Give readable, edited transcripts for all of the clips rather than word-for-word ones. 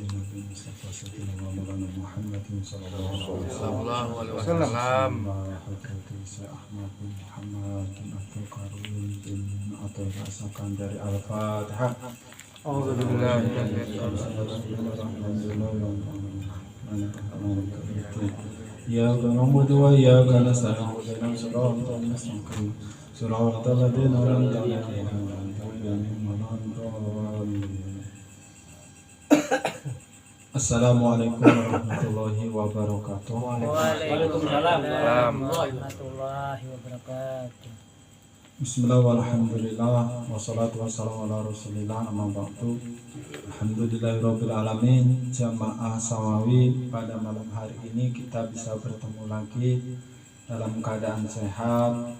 Nabi Mustafa Sayyidina Maulana Muhammad sallallahu alaihi wasallam. Hadrati Syekh Ahmad bin Muhammad bin Abdul Karim bin Abdul Rasakan dari Al-Fatihah. إياك نعبد وإياك نستعين اهدنا الصراط المستقيم صراط الذين أنعمت عليهم غير المغضوب عليهم. Assalamualaikum warahmatullahi wabarakatuh. Waalaikumsalam warahmatullahi wabarakatuh. Bismillah walhamdulillah wassalatu wassalamu ala rasulillah amma ba'du. Alhamdulillahirabbil alamin. Jamaah Sawawi, pada malam hari ini kita bisa bertemu lagi dalam keadaan sehat,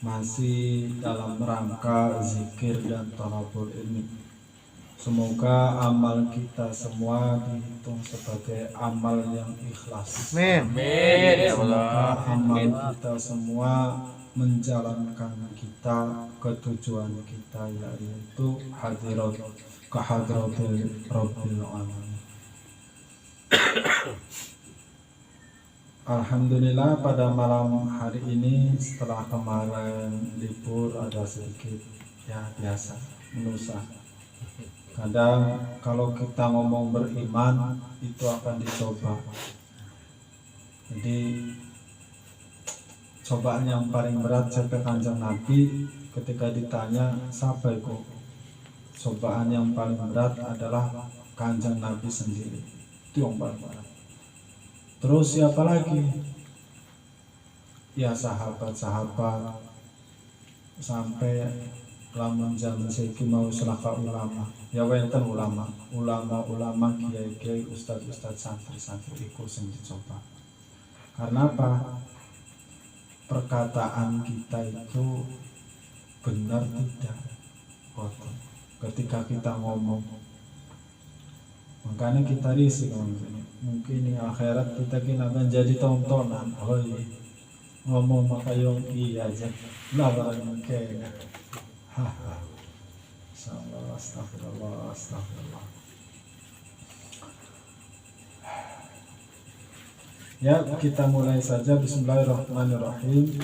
masih dalam rangka zikir dan thalabul ilmi. Semoga amal kita semua dihitung sebagai amal yang ikhlas. Amin. Semoga amal kita semua menjalankan kita ke tujuan kita, yaitu hadratul rabbil alamin. Alhamdulillah, pada malam hari ini setelah kemarin libur ada sedikit ya biasa menusa. Kadang kalau kita ngomong beriman itu akan dicoba. Jadi cobaan yang paling berat sampai Kanjeng Nabi ketika ditanya siapa itu, cobaan yang paling berat adalah Kanjeng Nabi sendiri. Itu yang paling berat. Terus siapa lagi? Ya sahabat-sahabat, sampai lamun zaman saiki mau selaka ulama. Ya wenten ulama, kiai-kiai, ustaz-ustaz, santri-santri iku sing dicoba. Karena apa? Perkataan kita itu benar tidak? Ketika kita ngomong, makanya kita risik mungkin di akhirat kita akan jadi tontonan. Oh iya, ngomong maka yongki aja lah barang mungkin. Astagfirullah. Ya, kita mulai saja. Bismillahirrahmanirrahim.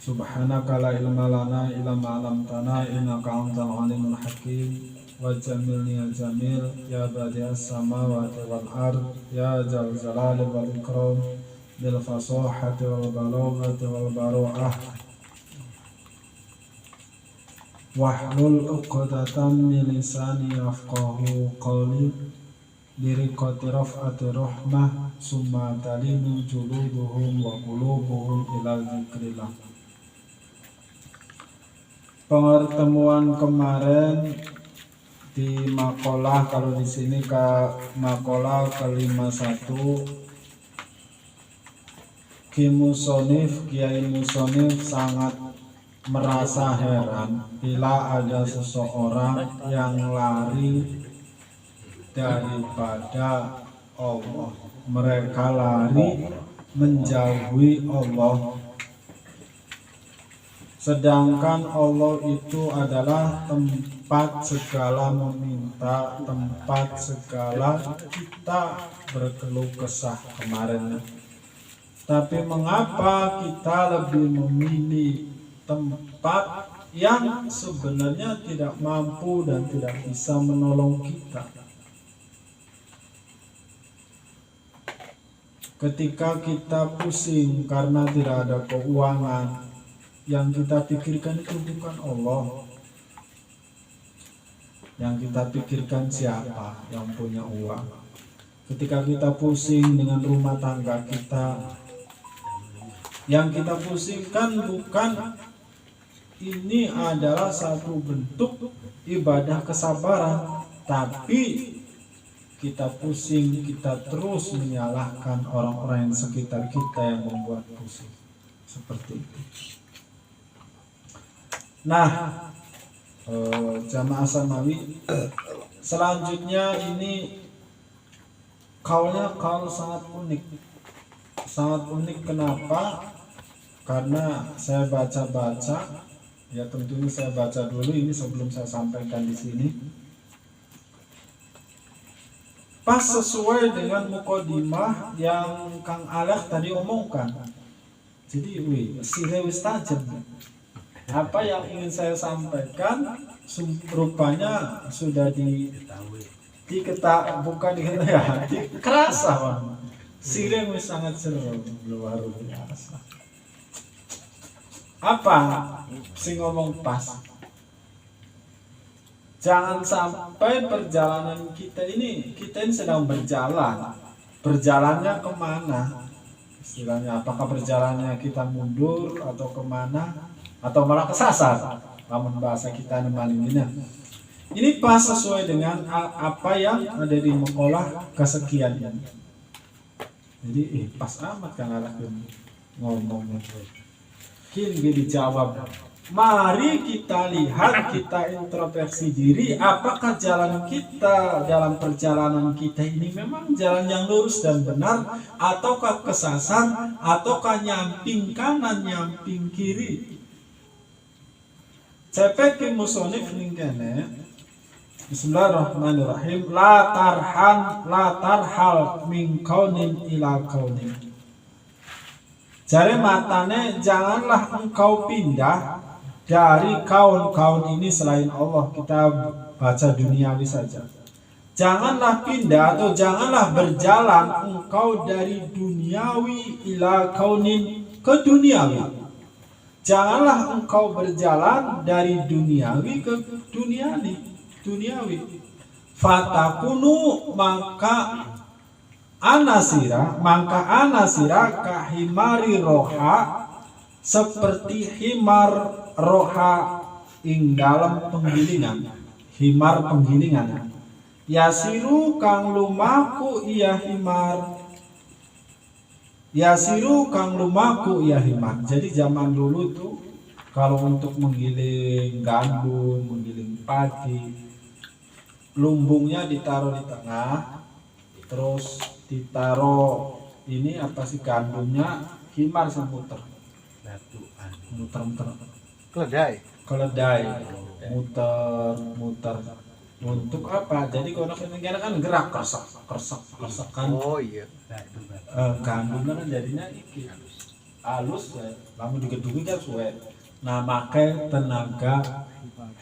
Subhanaka la ilma lana illa ma 'allamtana innaka antal alimul hakim. Wa jamilni ya jamil ya badi'as samawati wal ard ya dzal jalali wal ikram bil fasahati wal balaghati wal baru'ah. Wahlul 'uqdatam min lisani yafqahu qawli biriqati raf'ati rahmah summa talinu juluduhum wa qulubuhum ila dzikrillah. Pertemuan kemarin di makalah, kalau di sini ke makalah ke-51, Kiai Musonif sangat merasa heran bila ada seseorang yang lari daripada Allah. Mereka lari menjauhi Allah, sedangkan Allah itu adalah tempat segala meminta, tempat segala kita berkeluh kesah kemarin. Tapi mengapa kita lebih memilih tempat yang sebenarnya tidak mampu dan tidak bisa menolong kita? Ketika kita pusing karena tidak ada keuangan, yang kita pikirkan itu bukan Allah. Yang kita pikirkan siapa yang punya uang. Ketika kita pusing dengan rumah tangga kita, yang kita pusingkan bukan ini adalah satu bentuk ibadah kesabaran, tapi kita pusing, kita terus menyalahkan orang-orang yang sekitar kita yang membuat pusing. Seperti itu. Nah, jamaah Samawi, selanjutnya ini kaulnya kaul sangat unik. Sangat unik kenapa? Karena saya baca-baca, ya tentunya saya baca dulu ini sebelum saya sampaikan di sini. pas sesuai dengan mukodimah yang Kang Alek tadi omongkan. Jadi sire wis tajam. Apa yang ingin saya sampaikan rupanya sudah bukan kerasa, Bang. Sire wis sangat seru, luar biasa. Apa sing ngomong pas? Jangan sampai perjalanan kita ini sedang berjalan. Berjalannya kemana? Istilahnya apakah perjalannya kita mundur atau kemana? Atau malah kesasar? Namun bahasa kita nemalinnya. Ini pas sesuai dengan apa yang ada di makalah kesekian. Jadi pas amat kan arah ngomongnya. Kini dijawab. Mari kita lihat, kita introspeksi diri, apakah jalan kita dalam perjalanan kita ini memang jalan yang lurus dan benar, ataukah kesasar, ataukah nyamping kanan, nyamping kiri. Cepet musonif ningkene. Bismillahirrahmanirrahim. La tarhal min kaunin ila kaunin. Jare matane, janganlah engkau pindah dari kaun-kaun ini selain Allah. Kita baca duniawi saja. Janganlah pindah atau janganlah berjalan engkau dari duniawi ila kaunin ke duniawi. Janganlah engkau berjalan dari duniawi ke duniawi. Fatakunu maka anasira kahimari roha, seperti himar roha ing dalam penggilingan. Himar penggilingan. Yasiru kang lumaku iya himar. Jadi zaman dulu tuh kalau untuk menggiling gandum, menggiling padi, lumbungnya ditaruh di tengah, terus ditaruh ini apa sih gandumnya, himar semuter. Muter keledai muter untuk apa? Jadi kalau negara kan gerak kersek kan. Oh iya. Gandumnya kan jadinya iki halus ya, lalu digedungi kan suwe. Nah, pakai tenaga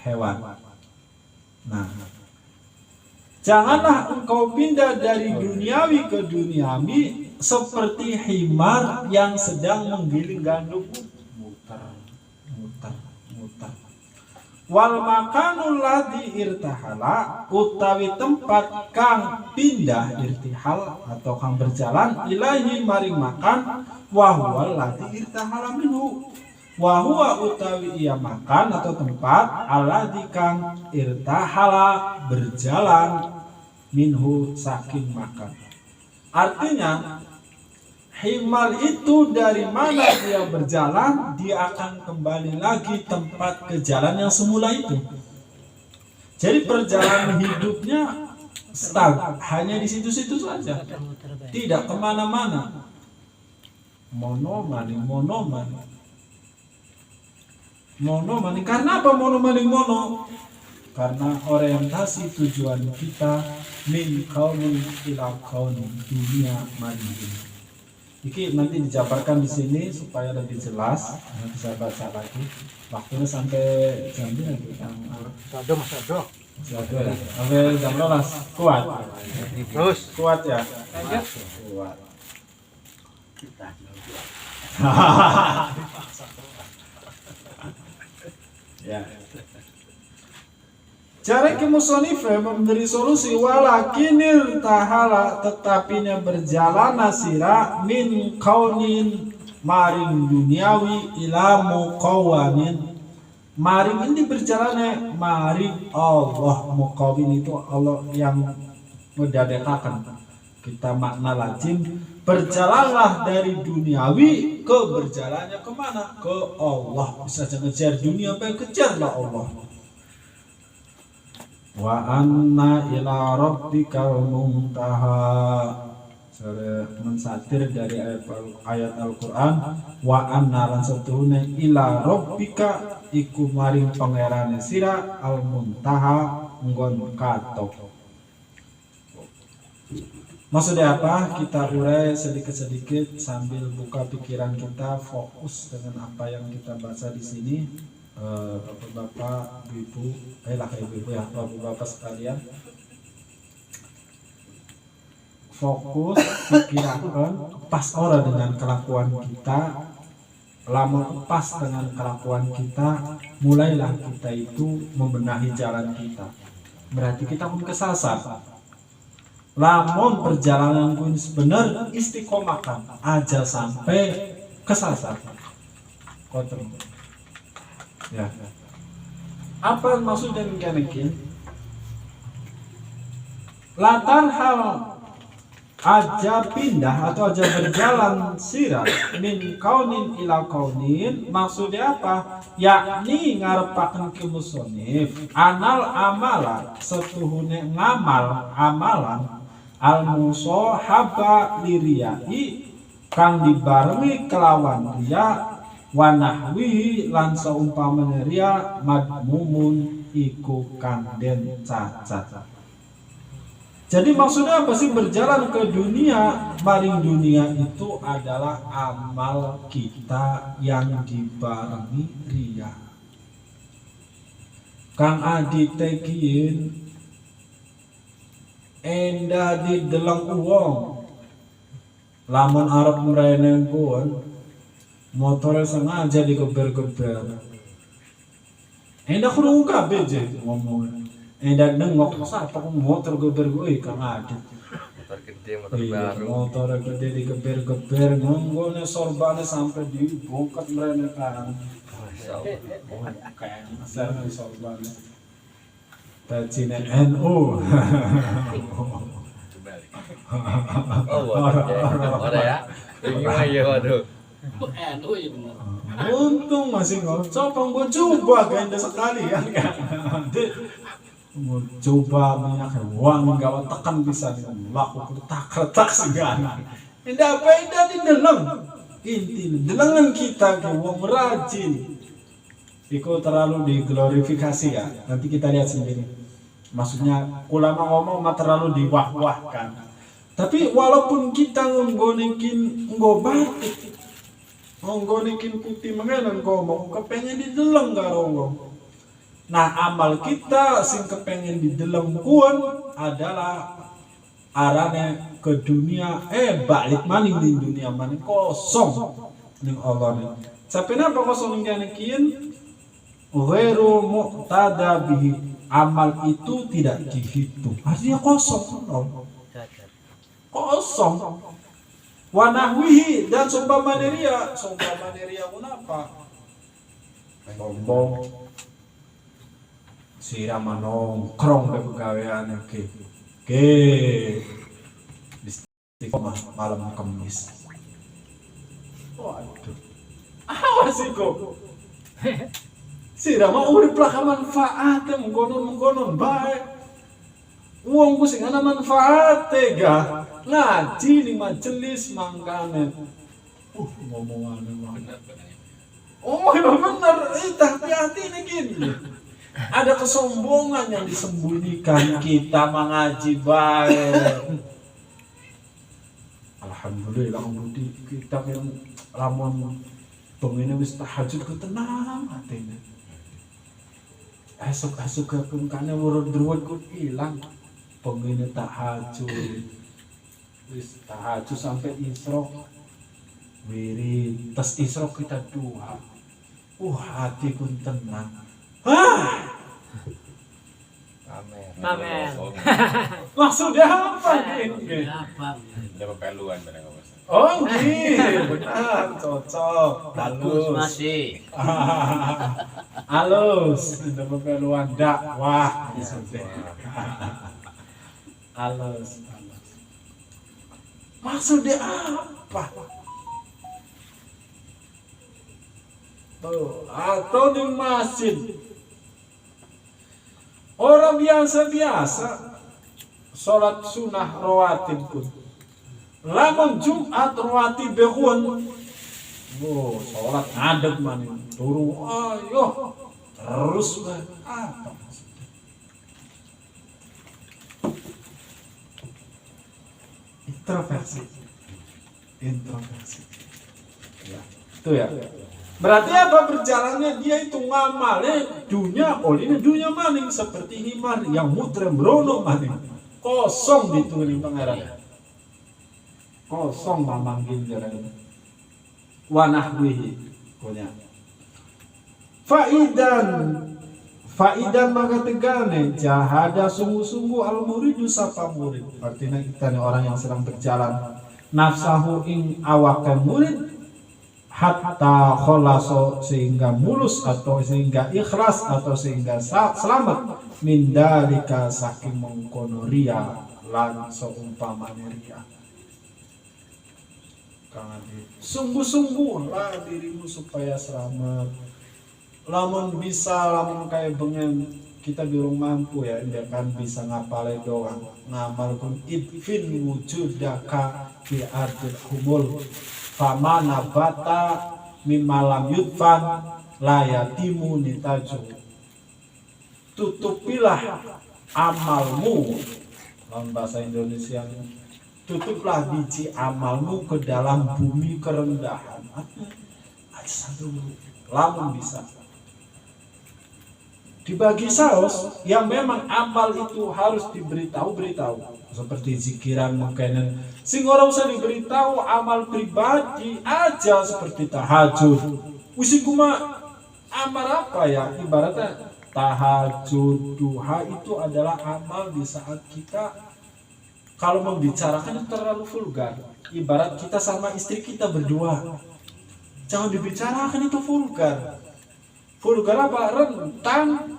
hewan. Nah, janganlah engkau pindah dari duniawi ke duniawi seperti himar yang sedang menggiling gandum. Muter. Wal makanul ladzi irtahala, utawi tempat kang pindah irtihal atau kang berjalan ilahi maring makan, wa huwa ladzi irtahala minhu. Wa huwa utawi ia makan atau tempat alladzi kang irtahala berjalan minhu saking makan. Artinya himar itu dari mana dia berjalan, dia akan kembali lagi tempat ke jalan yang semula itu. Jadi perjalanan hidupnya stag, hanya di situ-situ saja, tidak kemana-mana. Mono-maning. Karena apa mono? Karena orientasi tujuan kita min kaunin ila kaunin, dunia maning. Iki nanti dijabarkan di sini supaya lebih jelas, bisa baca lagi. Waktunya sampai jam berapa? Masih ada ya. Sampai jam 12. Kuat. Terus kuat ya. Kuat. Ya. Cara kemusonifnya memberi solusi, walakinil tahala, tetapinya berjalan nasira min kaunin maring duniawi ila muqawamin. Maring ini berjalannya maring Allah. Muqawin itu Allah yang mendadekakan. Kita makna lazim, berjalanlah dari duniawi ke berjalannya kemana? Ke Allah. Bisa ngejar dunia, pengen kejarlah Allah. Wa anna ila rabbikal muntaha. Mensatir dari ayat Al-Qur'an, wa anna lan satune ila rabbika iku maring pangerane sira al muntaha nggon katok. Maksudnya apa? Kita urai sedikit-sedikit sambil buka pikiran kita, fokus dengan apa yang kita baca di sini. Bapak-bapak, ibu, ibu ya, bapak-bapak sekalian, fokus pikiran pas ora dengan kelakuan kita, lama pas dengan kelakuan kita, mulailah kita itu membenahi jalan kita. Berarti kita pun kesasar. Lamun perjalanan pun benar istiqomahkan aja sampai kesasar. Kotor. Ya. Apa maksudnya mungkin? Latar hal aja pindah atau aja berjalan sirat min kaunin ila kaunin, maksudnya apa? Yakni ngarepaken ke musonif anal amalan setuhune ngamal amalan al musohaba liriyai kang dibarengi kelawan riya wanahwi lan saumpamane riya madmumun iku kang den cacat. Jadi maksudnya apa sih berjalan ke dunia? Maring dunia itu adalah amal kita yang dibarengi riya. Kang Adi tekiin endah di delang uang. Lamun Arab merayakan pun motornya sengaja digeber-geber. Endah kurung kabeh je ngomong. Endah nengok sapa motor geber gue Kang Adi. Motor gede, motor baru. Motor gede digeber-geber, ngonggone sorbane sampai dibongkar merenekan. Kayak besar sorbane. Tacine NU. Ada ya? Gimana ya waduh. NU ya benar. Untung masih ngocok, gue coba ganda sekali ya kan. Mau coba minyak uang gawat tekan bisa laku retak segala. Indah apa indah di dalam inti delengan kita ke uang rajin. Itu terlalu diglorifikasi ya. Nanti kita lihat sendiri. Maksudnya ulama ngomong mah terlalu diwah-wahkan. Tapi walaupun kita nggonekin batik, nggonekin putih mengenang ngomong kepengen di deleng karo. Nah amal kita sing kepengen di dalam kuan adalah arane ke dunia balik maning di dunia maning kosong ning Allah nih. Sampai napa kosong ning kian? Ghairu muqtada bihi, amal itu tidak dihitung. Artinya kosong. Kosong. Wa nahwihi dan sumpah maneria kenapa? Sombong. Sirama nongkrong ke pegawaian ke istiqomah malam Kamis. Waduh, awas kok. Sirama urip lah manfaat mengkonon baik. Uang ku sing ana manfaate ga ngaji di majelis mangkane. Ngomongane bener. Oh, bener. Hati-hati nih gini. Ada kesombongan yang disembunyikan kita mengaji baik. Alhamdulillah kita yang lamun pengene wis tahajud ku tenang atine. Esok-esok pun kana urut-urut ku ilang. Pengene tahajud. Wis tahajud sampai isrok. Wirid, tas isrok kita duha. Hati pun tenang. Amin. Maksudnya apa ini? Ada pepeluan pada kamu. Oh gitu, benar, cocok, halus. Masih. Halus, ada pepeluan dakwah. Halus. Maksudnya apa? Tuh, atau di masjid. Orang biasa-biasa sholat sunnah rawatib pun. Lamun Jumat rawatib behun. Sholat ngadeg maning turu ayo terus apa maksudnya? introversi. Ya, itu ya. Berarti apa berjalannya dia itu ngamale dunia oleh dunia maning seperti himar yang muter merono maning. Kosong ditulis pangeran. Kosong memanggil jalan. Wanahwihi punya. Faidan maka tegane jahada sungguh-sungguh al muridu sapa murid. Artinya kita nih orang yang sedang berjalan nafsahu ing awake murid hatta kholaso sehingga mulus atau sehingga ikhlas atau sehingga selamat min dalika saking mengkono ria lan seumpamane ria. Sungguh-sungguh lah dirimu supaya selamat. Lamun bisa, lamun kayak bengen kita belum mampu ya, dia kan bisa ngapale doang. Ngamal pun idfin wujudaka fi ardil humul. Fama nabata mimalam yudfan layatimu nitaju. Tutupilah amalmu. Dalam bahasa Indonesia, tutuplah biji amalmu ke dalam bumi kerendahan. Aja satu lamun bisa. Dibagi saus yang memang amal itu harus beritahu seperti zikiran mungkin sing ora usah diberitahu amal pribadi aja seperti tahajud usik kuma amal apa ya ibaratnya tahajud duha itu adalah amal di saat kita kalau membicarakan itu terlalu vulgar ibarat kita sama istri kita berdua jangan dibicarakan itu vulgar apa rentang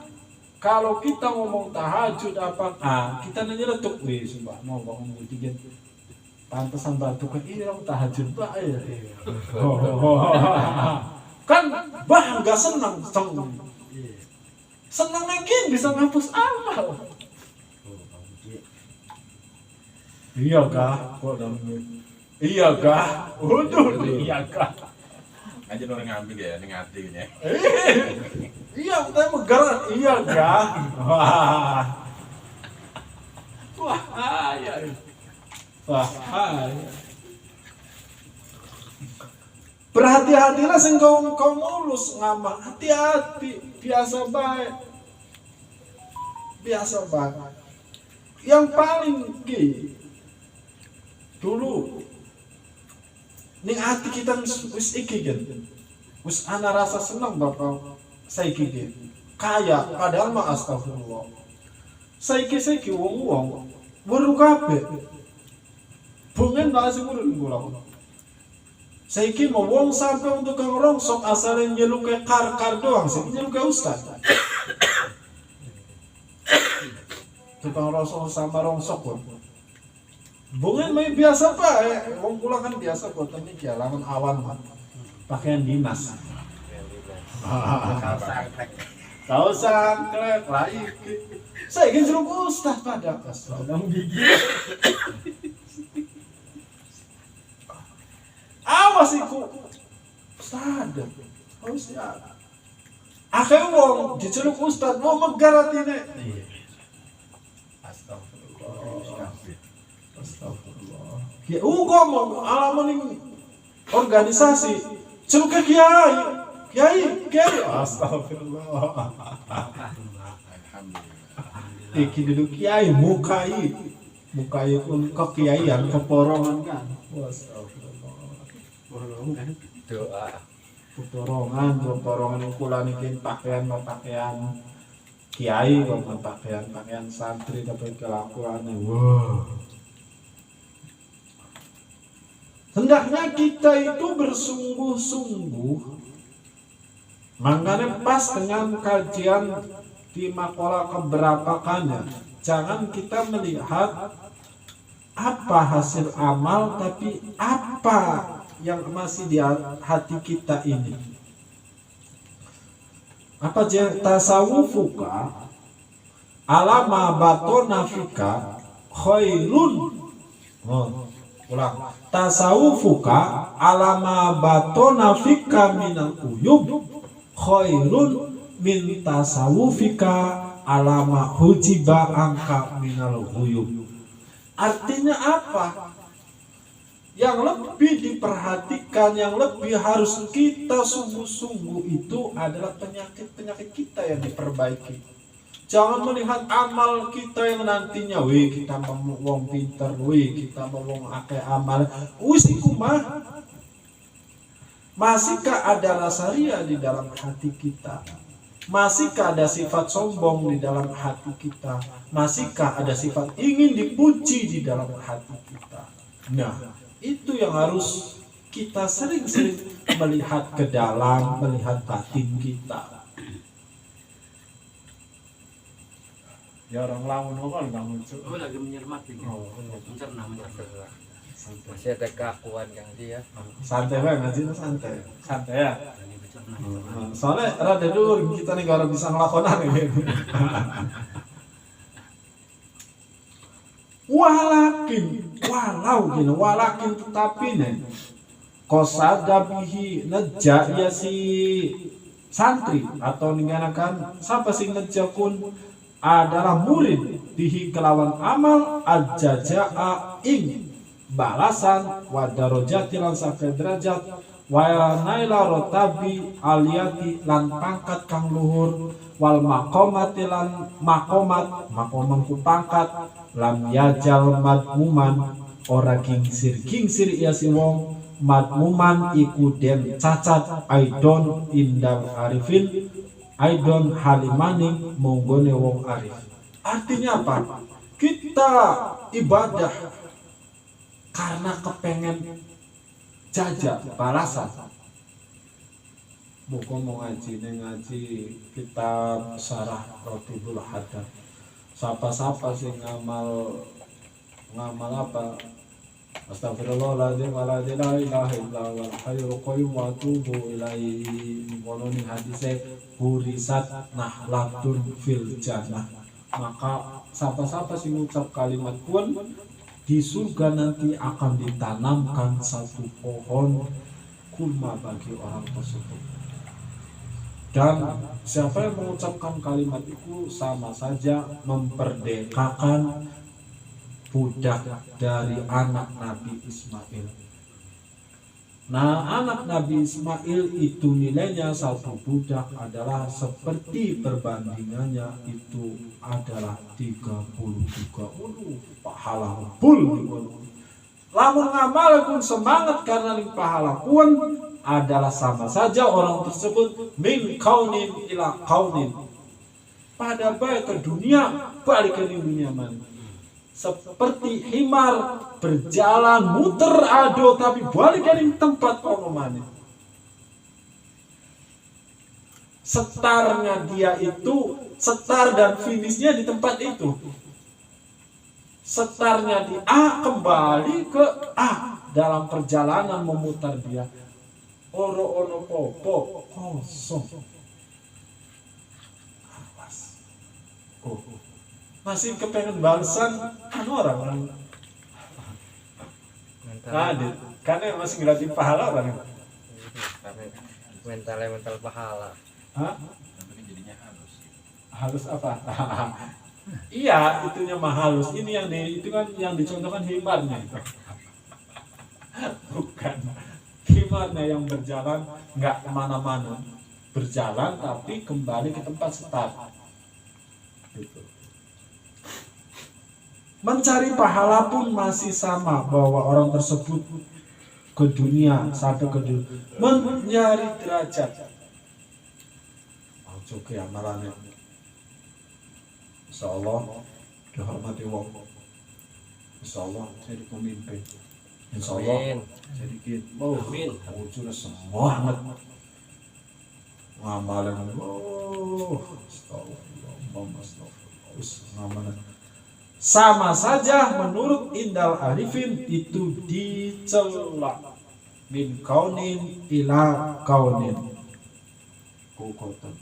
kalau kita ngomong tahajud apa kita nanya letuk sumpah mau ngomong tiga pantesan batu kan ini orang tahajud ya kan nggak senang mungkin bisa ngapus amal iya kah iya kah aja orang ngambil ya, ini ngatinya. Iya, kita megaran, iya kah? Wah, berhati-hatilah sing kau mulus ngamal, hati-hati, biasa baik. Yang paling dulu ning hati kita wis iki kan. Wis ana rasa senang bapak saiki iki. Kaya padahal mah astagfirullah. Saiki wong weru kabeh. Bungen bahasa urun kula. Saiki mau wong sampai untuk kang rongsok asale nyeluke kar doang sih nyeluke ustaz. Tukang rongsok sama rongsok pun. Bungan mah biasa pak, wong pulang kan biasa kok ini jalanan awan mah. Pakaian dinas. Tahu sangklek lain. Saya ingin suruh ustaz pada astagfirullah gigi. Awas iku. Ustaz. Awas ya. Akhirnya wong diceluk ustaz mau megar atine. Astagfirullah. Ya ngomong alamun ini organisasi celuk kiai. Astagfirullah. Iki duduk kiai mukai pun kekiaian keporongan kan. Astagfirullah. Doa. Porongan ukuran iki pakaian kiai kok pakaian santri tapi kelakuannya wah. Hendaknya kita itu bersungguh-sungguh. Makanya pas dengan kajian di makalah keberapaakannya, jangan kita melihat apa hasil amal, tapi apa yang masih di hati kita ini. Apa tasawufuka alama batona fika khairun. Ulang. Tasawufuka alama batona fika minal uyub khairun min tasawufika alama hujiba angka minal uyub. Artinya apa? Yang lebih diperhatikan, yang lebih harus kita sungguh-sungguh itu adalah penyakit-penyakit kita yang diperbaiki. Jangan melihat amal kita yang nantinya, kita mau wong pinter, kita mau wong akeh amal, wis iku mah. Masihkah ada rasa ria di dalam hati kita? Masihkah ada sifat sombong di dalam hati kita? Masihkah ada sifat ingin dipuji di dalam hati kita? Nah, itu yang harus kita sering-sering melihat ke dalam, melihat batin kita. Ya orang lamun apa nggak muncul? Oh lagi mencermati. Mencerna. Masih ada keakuan Kang Ji ya. Santai banget ngaji, santai ya. Soalnya rada dulu kita nih kalau bisa ngelakonan nih. Walakin tetapi nih kosadabihi neja ya si santri atau ningganakan siapa sih nejakun adalah murid bihi kelawan amal ajaja'a ing balasan wa darajati lan sakai derajat wa naila rotabi aliyati lan pangkat kang luhur wal maqamati lan maqamang ku pangkat lam yajal madmuman ora kingsir iya si wong madmuman iku den cacat aidon indal arifin aidon halimani monggone wong arif. Artinya apa? Kita ibadah karena kepengen jajak balasan. Buku mau ngaji kitab Syarah Ratibul Hadad. Sapa sih ngamal apa? Astagfirullahaladzim wa la ilaha illallah wal hayyul qayyum wa atubu ilaihi. Ngoloni hadisnya hurisat nahlatun fil jannah. Maka sapa sih ngucap kalimat pun di surga nanti akan ditanamkan satu pohon kurma bagi orang tersebut. Dan siapa yang mengucapkan kalimat itu sama saja memperdekakan budak dari anak Nabi Ismail. Nah, anak Nabi Ismail itu nilainya satu budak adalah seperti perbandingannya itu adalah 33. Pahala pun. Lamun ngamal pun semangat karena pahala pun adalah sama saja orang tersebut min kaunin ila kaunin. Pada balik ke dunia, balik ke dunia mana? Seperti himar berjalan muter ado tapi balik dari tempat mana. Setarnya dia itu, setar dan finishnya di tempat itu. Setarnya di A kembali ke A dalam perjalanan memutar dia. Oro popo kosong. Awas. Masih kepengen balasan orang. Adit, karena masih ngelatih pahala orang. Mental pahala. Hah? Tapi jadinya halus. Halus apa? Iya, itunya mah halus. Ini itu kan yang dicontohkan himarnya. Bukan. Himarnya yang berjalan nggak kemana-mana. Berjalan tapi kembali ke tempat start. Gitu. Mencari pahala pun masih sama, bahwa orang tersebut ke dunia sampai ke dunia mencari derajat. Oke amalannya. Insyaallah dihormati wong. Insyaallah jadi pemimpin. Insyaallah jadi gitu. Amin. Wujudnya semangat. Ngamalan. Astagfirullah. Sama saja menurut Indal Arifin itu dicela min kaunin ila kaunin kukotan.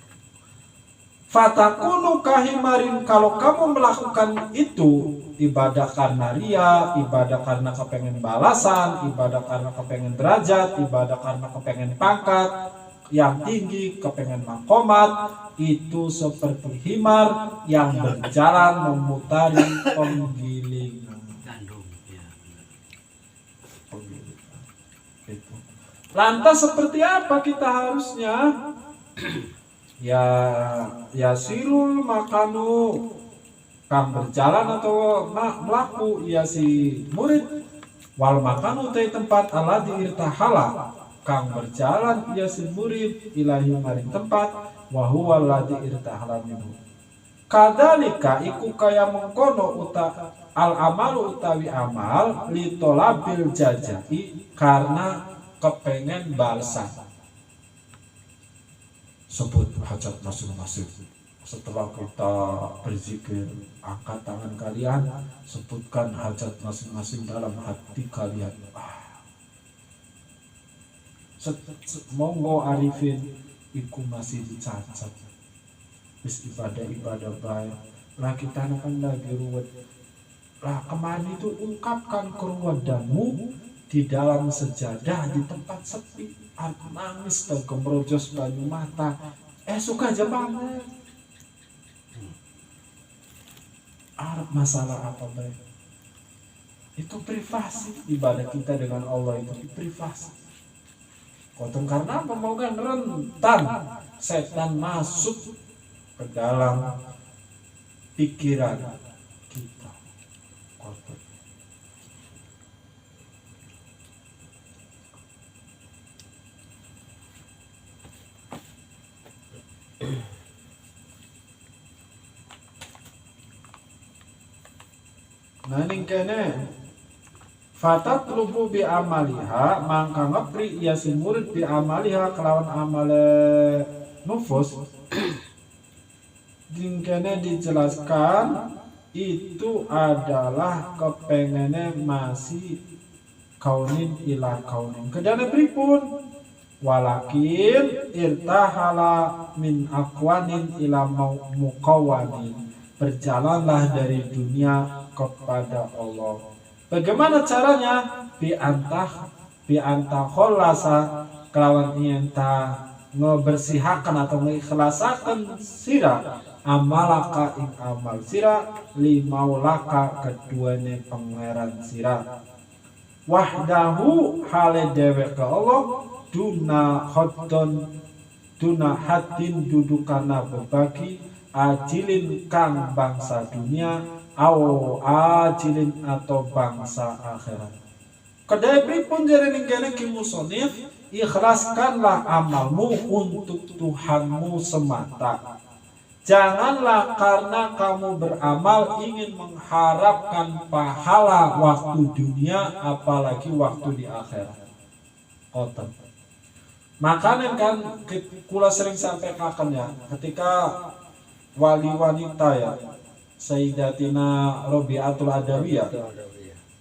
Fatakunu kahimarin, kalau kamu melakukan itu ibadah karena ria, ibadah karena kepengen balasan, ibadah karena kepengen derajat, ibadah karena kepengen pangkat yang tinggi, kepengen makomat, itu seperti himar yang berjalan memutari penggilingan. Itu. Lantas seperti apa kita harusnya? Ya sirul makanu, kang berjalan atau melaku ya si murid, wal makanu tei tempat ala diirtahala, kang berjalan ya si murid ilahi maring tempat, wa huwa alladzi irtahala minhu. Kadalika iku kaya mengkono al amalu utawi amal litolabil jajai, karena kepengen balasan. Sebut hajat masing-masing. Setelah kita berzikir, angkat tangan kalian, sebutkan hajat masing-masing dalam hati kalian. Monggo arifin iku masih dicacat. Bis ibadah baik. Lah kita kan lagi ruwet. Lah kemana itu ungkapkan keruwetanmu di dalam sejadah di tempat sepi. Aku nangis dan kemerojos banyu mata. Suka aja banget. Arab masalah apa baik? Itu privasi. Ibadah kita dengan Allah itu privasi. Kotor karena apa? Mau kan rentan setan masuk ke dalam pikiran kita. Kotor. Nah ning kene fatat lubu bi amaliha, mangka ngepri ya si murid bi amaliha kelawan amale nufus. Ning kene dijelaskan itu adalah kepengene masih kaunin ila kaunin. Kedane pripun? Walakin irtahala min akwanin ila muqawanin. Berjalanlah dari dunia kepada Allah. Bagaimana caranya? Bi antah kholasa, kelawan ienta ngebersihakan atau mengikhlaskan sira amalaka ing amal sira limaulaka keduanya pangeran sira wahdahu hale dewe ke Allah duna hatin dudukana berbagi ajilin kang bangsa dunia au ajilin atau bangsa akhirat. Kedai pripun jare kene ki musonif, ikhlaskanlah amalmu untuk Tuhanmu semata. Janganlah karena kamu beramal ingin mengharapkan pahala waktu dunia apalagi waktu di akhirat. Koten. Makanya kan kula sering sampaikan ya, ketika wali wanita ya Sayyidatina Robi'atul Adawiyah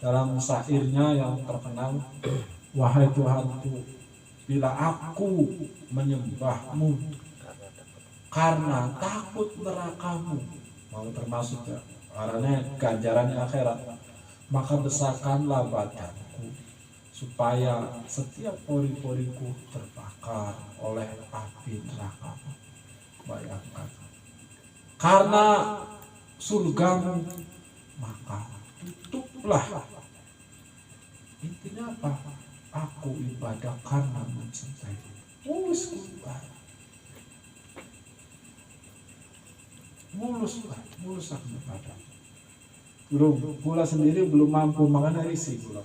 dalam syairnya yang terkenal, wahai Tuhanku, bila aku menyembahmu karena takut nerakamu, mau termasuk ya karena ganjaran akhirat, maka besarkanlah badanku supaya setiap pori-poriku terbakar oleh api neraka. Bayangkan, karena surgamu maka tutuplah. Intinya apa? Aku ibadah karena mencintai. Mulus aku ibadah. Gula sendiri belum mampu makan isi gula.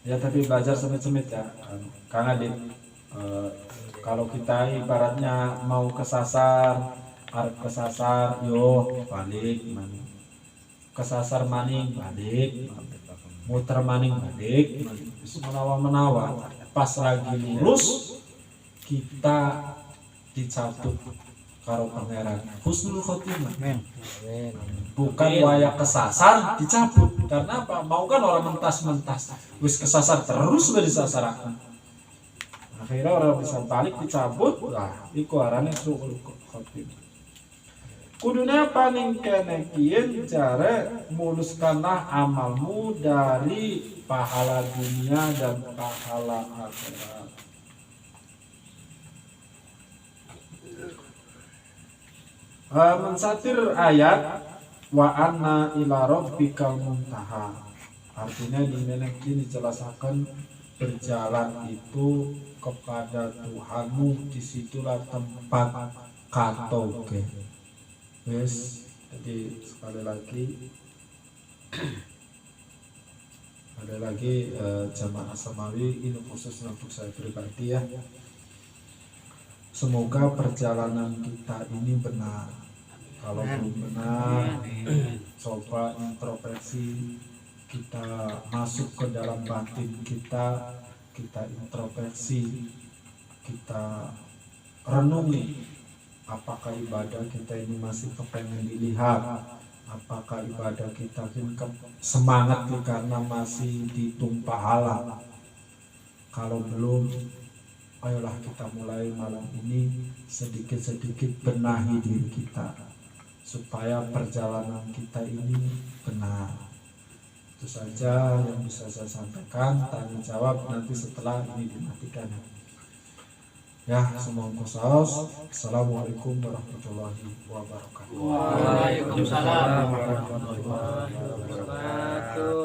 Ya tapi belajar semit-semit ya, karena kalau kita ibaratnya mau kesasar, arep kesasar, yo balik maning, kesasar maning balik, muter maning balik, menawa pas lagi lurus kita dicabut karo pangeran husnul khotimah. Bukan waya kesasar dicabut. Karena apa? Mau kan orang mentas wis kesasar terus disasarakan. Akhirnya orang bisa balik dicabut, lah iku arane suul khotimah. Kudune paling kene kieu jare muluskanlah amalmu dari pahala dunia dan pahala akhirat. Mensatir ayat wa anna ila rabbikal muntaha. Artinya di ini dijelaskan berjalan itu kepada Tuhanmu, disitulah tempat katoge. Yes, jadi sekali lagi ada lagi jamaah Samawi, ini khusus untuk saya pribadi ya. Semoga perjalanan kita ini benar. Kalau belum benar, coba introspeksi, kita masuk ke dalam batin kita introspeksi, kita renungi apakah ibadah kita ini masih kepengen dilihat, apakah ibadah kita ini semangat karena masih dihitung pahala. Kalau belum, ayolah kita mulai malam ini sedikit-sedikit benahi diri kita supaya perjalanan kita ini benar. Itu saja yang bisa saya sampaikan. Tanya jawab nanti setelah ini dimatikan. Ya, semoga saus. Assalamualaikum warahmatullahi wabarakatuh. Waalaikumsalam warahmatullahi wabarakatuh.